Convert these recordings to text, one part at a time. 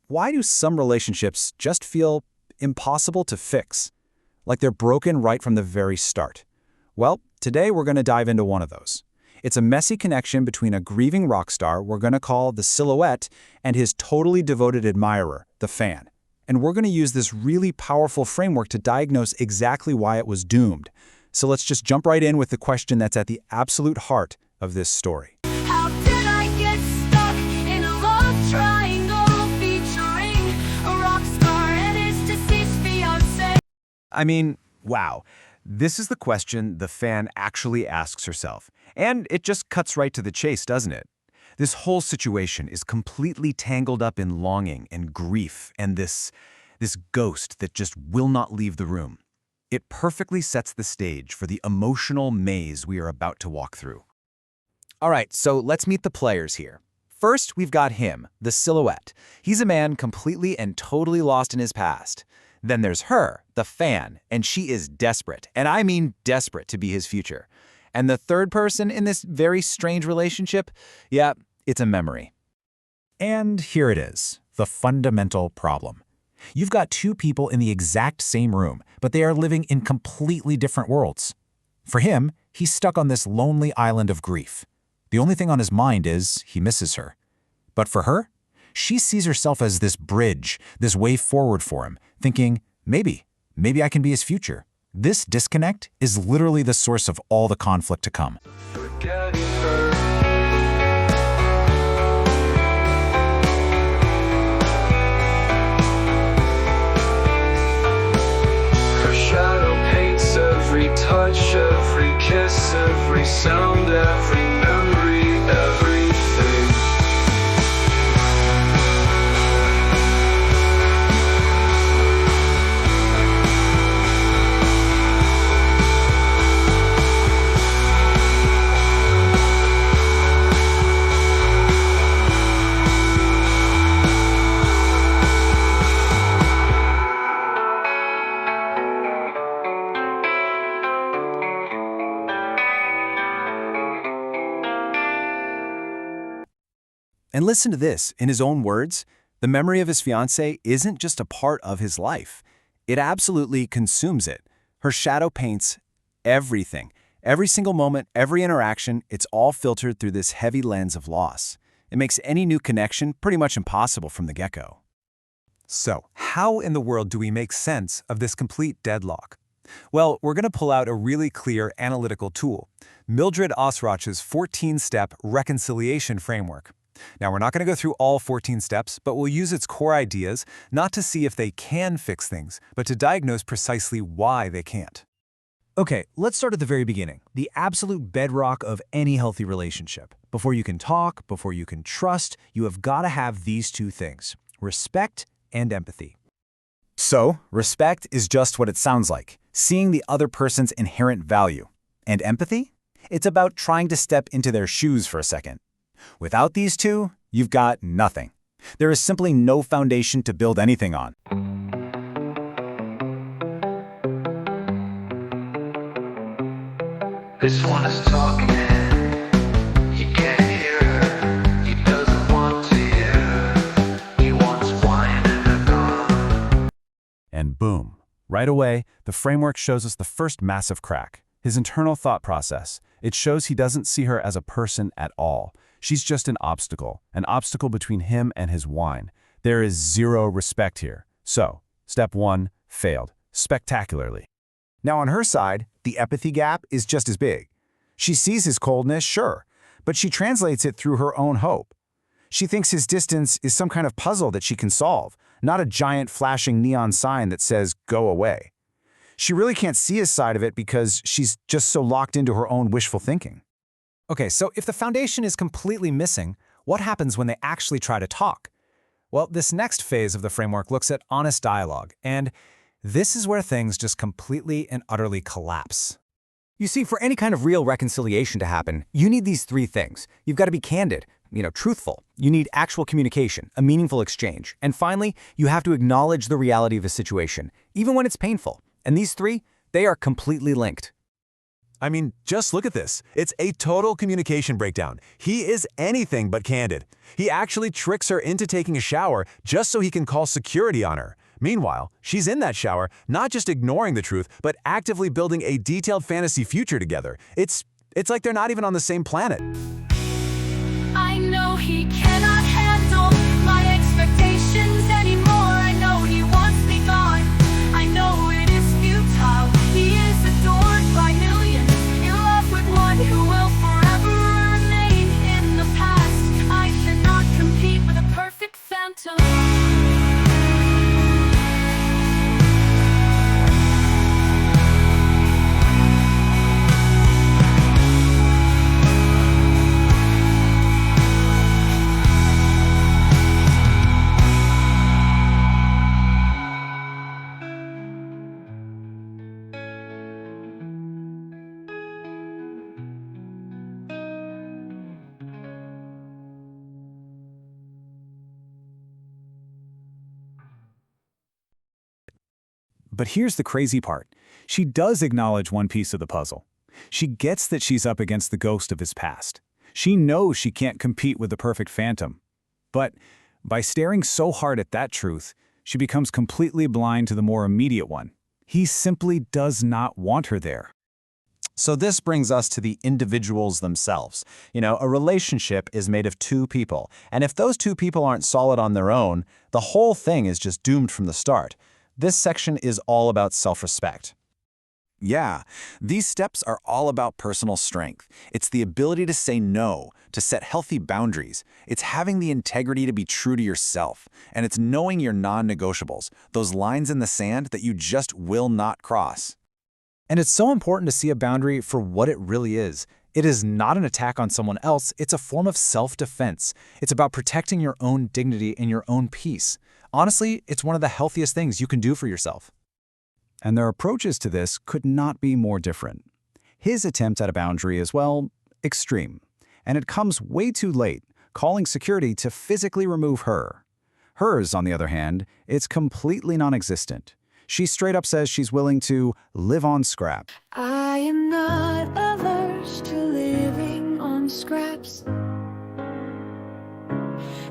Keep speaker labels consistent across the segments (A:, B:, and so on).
A: why do some relationships just feel impossible to fix? Like they're broken right from the very start? Well, today we're going to dive into one of those. It's a messy connection between a grieving rock star we're going to call the Silhouette and his totally devoted admirer, the Fan. And we're going to use this really powerful framework to diagnose exactly why it was doomed. So let's just jump right in with the question that's at the absolute heart of this story.
B: How did I get stuck in a love triangle featuring a rock star and his deceased fiancé?
C: I mean, wow. This is the question the Fan actually asks herself. And it just cuts right to the chase, doesn't it? This whole situation is completely tangled up in longing and grief and this ghost that just will not leave the room. It perfectly sets the stage for the emotional maze we are about to walk through.
A: All right, so let's meet the players here. First, we've got him, the Silhouette. He's a man completely and totally lost in his past. Then there's her, the Fan, and she is desperate, and I mean desperate to be his future. And the third person in this very strange relationship, yeah, it's a memory. And here it is, the fundamental problem. You've got two people in the exact same room, but they are living in completely different worlds. For him, he's stuck on this lonely island of grief. The only thing on his mind is he misses her. But for her, she sees herself as this bridge, this way forward for him, thinking, maybe I can be his future. This disconnect is literally the source of all the conflict to come.
D: Forgetting her. Her shadow paints every touch, every kiss, every sound, every memory, everything.
A: And listen to this, in his own words, the memory of his fiancée isn't just a part of his life. It absolutely consumes it. Her shadow paints everything. Every single moment, every interaction, it's all filtered through this heavy lens of loss. It makes any new connection pretty much impossible from the get-go.
C: So, how in the world do we make sense of this complete deadlock? Well, we're going to pull out a really clear analytical tool, Mildred Osroch's 14-step reconciliation framework. Now, we're not going to go through all 14 steps, but we'll use its core ideas not to see if they can fix things, but to diagnose precisely why they can't.
E: Okay, let's start at the very beginning, the absolute bedrock of any healthy relationship. Before you can talk, before you can trust, you have got to have these two things, respect and empathy.
A: So, respect is just what it sounds like, seeing the other person's inherent value. And empathy? It's about trying to step into their shoes for a second. Without these two, you've got nothing. There is simply no foundation to build anything on.
D: This one is talking. He can't hear her. He doesn't want to hear her. He wants wine and a gun.
C: And boom, right away, the framework shows us the first massive crack, his internal thought process. It shows he doesn't see her as a person at all. She's just an obstacle between him and his wine. There is zero respect here. So, step one, failed, spectacularly.
A: Now on her side, the empathy gap is just as big. She sees his coldness, sure, but she translates it through her own hope. She thinks his distance is some kind of puzzle that she can solve, not a giant flashing neon sign that says, go away. She really can't see his side of it because she's just so locked into her own wishful thinking.
E: Okay, so if the foundation is completely missing, what happens when they actually try to talk? Well, this next phase of the framework looks at honest dialogue, and this is where things just completely and utterly collapse. You see, for any kind of real reconciliation to happen, you need these three things. You've got to be candid, truthful. You need actual communication, a meaningful exchange. And finally, you have to acknowledge the reality of a situation, even when it's painful. And these three, they are completely linked.
C: I mean, just look at this. It's a total communication breakdown. He is anything but candid. He actually tricks her into taking a shower just so he can call security on her. Meanwhile, she's in that shower, not just ignoring the truth, but actively building a detailed fantasy future together. It's like they're not even on the same planet.
B: I know he cannot handle my expectations anymore. I know he wants me gone. I know it is futile. He is adored by millions, in love with one who will forever remain in the past. I cannot compete with a perfect phantom.
E: But here's the crazy part. She does acknowledge one piece of the puzzle. She gets that she's up against the ghost of his past. She knows she can't compete with the perfect phantom. But by staring so hard at that truth, she becomes completely blind to the more immediate one. He simply does not want her there.
A: So this brings us to the individuals themselves. A relationship is made of two people, and if those two people aren't solid on their own, the whole thing is just doomed from the start. This section is all about self-respect. Yeah, these steps are all about personal strength. It's the ability to say no, to set healthy boundaries. It's having the integrity to be true to yourself. And it's knowing your non-negotiables, those lines in the sand that you just will not cross.
E: And it's so important to see a boundary for what it really is. It is not an attack on someone else, it's a form of self-defense. It's about protecting your own dignity and your own peace. Honestly, it's one of the healthiest things you can do for yourself. And their approaches to this could not be more different. His attempt at a boundary is, well, extreme. And it comes way too late, calling security to physically remove her. Hers, on the other hand, it's completely non-existent. She straight up says she's willing to live on scrap.
B: I am not averse to living on scraps.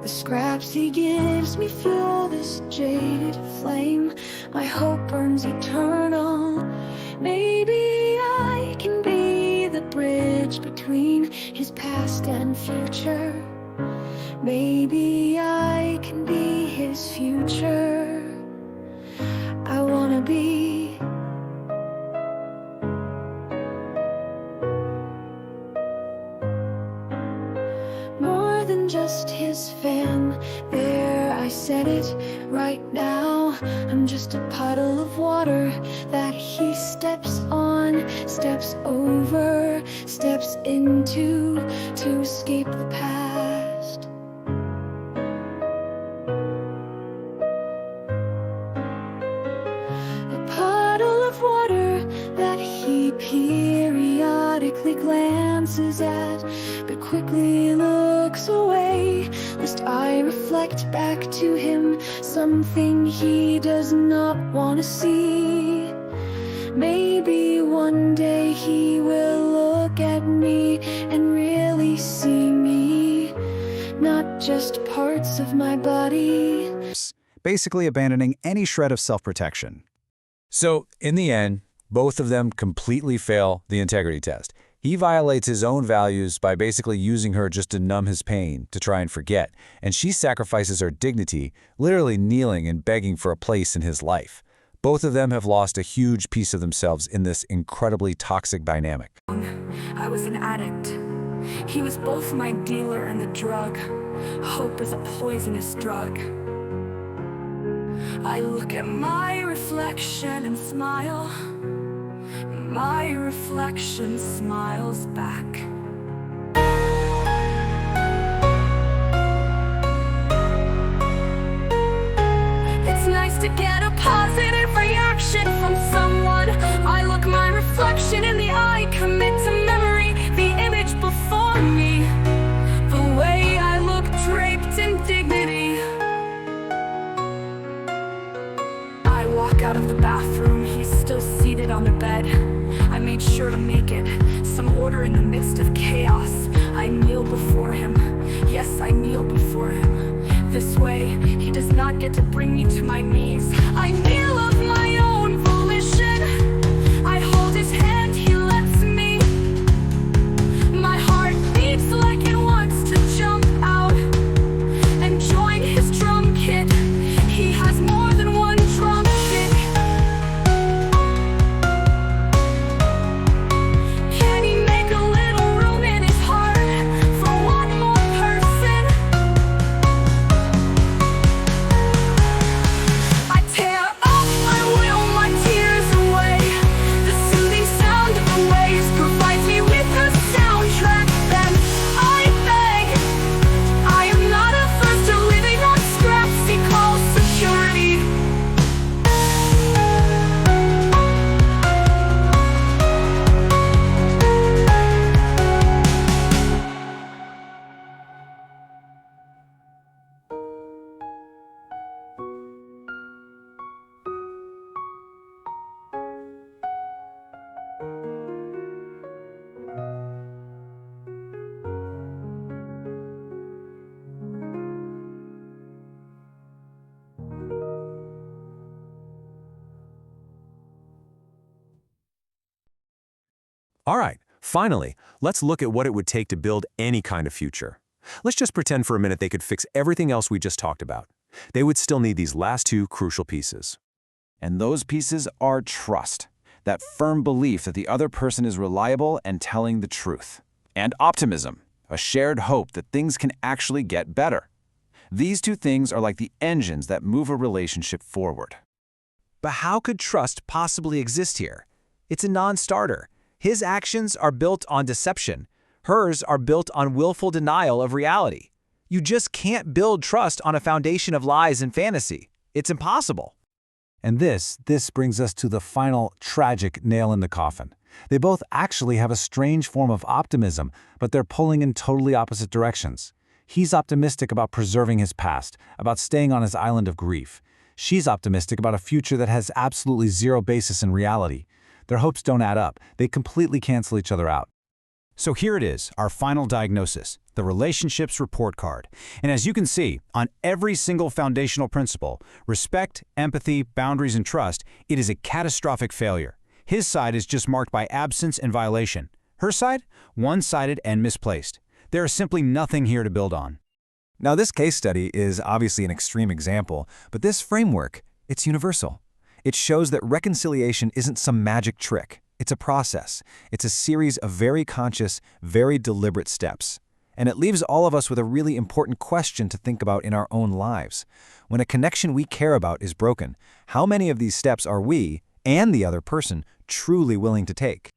B: The scraps he gives me fuel this jaded flame. My hope burns eternal. Maybe I can be the bridge between his past and future. Maybe I can be his future. I wanna be more than just his fan. There, I said it right now. I'm just a puddle of water that he steps on, steps over, steps into to escape the past. A puddle of water that he periodically glances at, but quickly looks away, lest I reflect back to him something he does not want to see. Maybe one day he will look at me and really see me, not just parts of my body.
E: Basically abandoning any shred of self-protection. So, in the end, both of them completely fail the integrity test. He violates his own values by basically using her just to numb his pain, to try and forget, and she sacrifices her dignity, literally kneeling and begging for a place in his life. Both of them have lost a huge piece of themselves in this incredibly toxic dynamic.
B: I was an addict. He was both my dealer and the drug. Hope is a poisonous drug. I look at my reflection and smile. My reflection smiles back. It's nice to get a positive reaction from someone. I look my reflection in the eye, commit to memory the image before me, the way I look draped in dignity. I walk out of the bathroom, he's still seated on the bed. I made sure to make it. Some order in the midst of chaos. I kneel before him. Yes, I kneel before him. This way, he does not get to bring me to my knees. I kneel of my own volition. I hold his hand, he lets me. My heart beats like it wants to jump out and join his drum kit. He has more than one drum kit. Can he make a little room in his heart for one more person? I tear up my will, my tears away. The soothing sound of the waves provides me with a soundtrack. Then I beg. I am not averse to living on scraps he calls security.
C: All right, finally, let's look at what it would take to build any kind of future. Let's just pretend for a minute they could fix everything else we just talked about. They would still need these last two crucial pieces.
A: And those pieces are trust, that firm belief that the other person is reliable and telling the truth. And optimism, a shared hope that things can actually get better. These two things are like the engines that move a relationship forward.
E: But how could trust possibly exist here? It's a non-starter. His actions are built on deception. Hers are built on willful denial of reality. You just can't build trust on a foundation of lies and fantasy. It's impossible. And this brings us to the final tragic nail in the coffin. They both actually have a strange form of optimism, but they're pulling in totally opposite directions. He's optimistic about preserving his past, about staying on his island of grief. She's optimistic about a future that has absolutely zero basis in reality. Their hopes don't add up. They completely cancel each other out.
F: So here it is, our final diagnosis, the relationships report card. And as you can see, on every single foundational principle, respect, empathy, boundaries, and trust, it is a catastrophic failure. His side is just marked by absence and violation. Her side, one-sided and misplaced. There is simply nothing here to build on.
E: Now, this case study is obviously an extreme example, but this framework, it's universal. It shows that reconciliation isn't some magic trick. It's a process. It's a series of very conscious, very deliberate steps. And it leaves all of us with a really important question to think about in our own lives. When a connection we care about is broken, how many of these steps are we, and the other person, truly willing to take?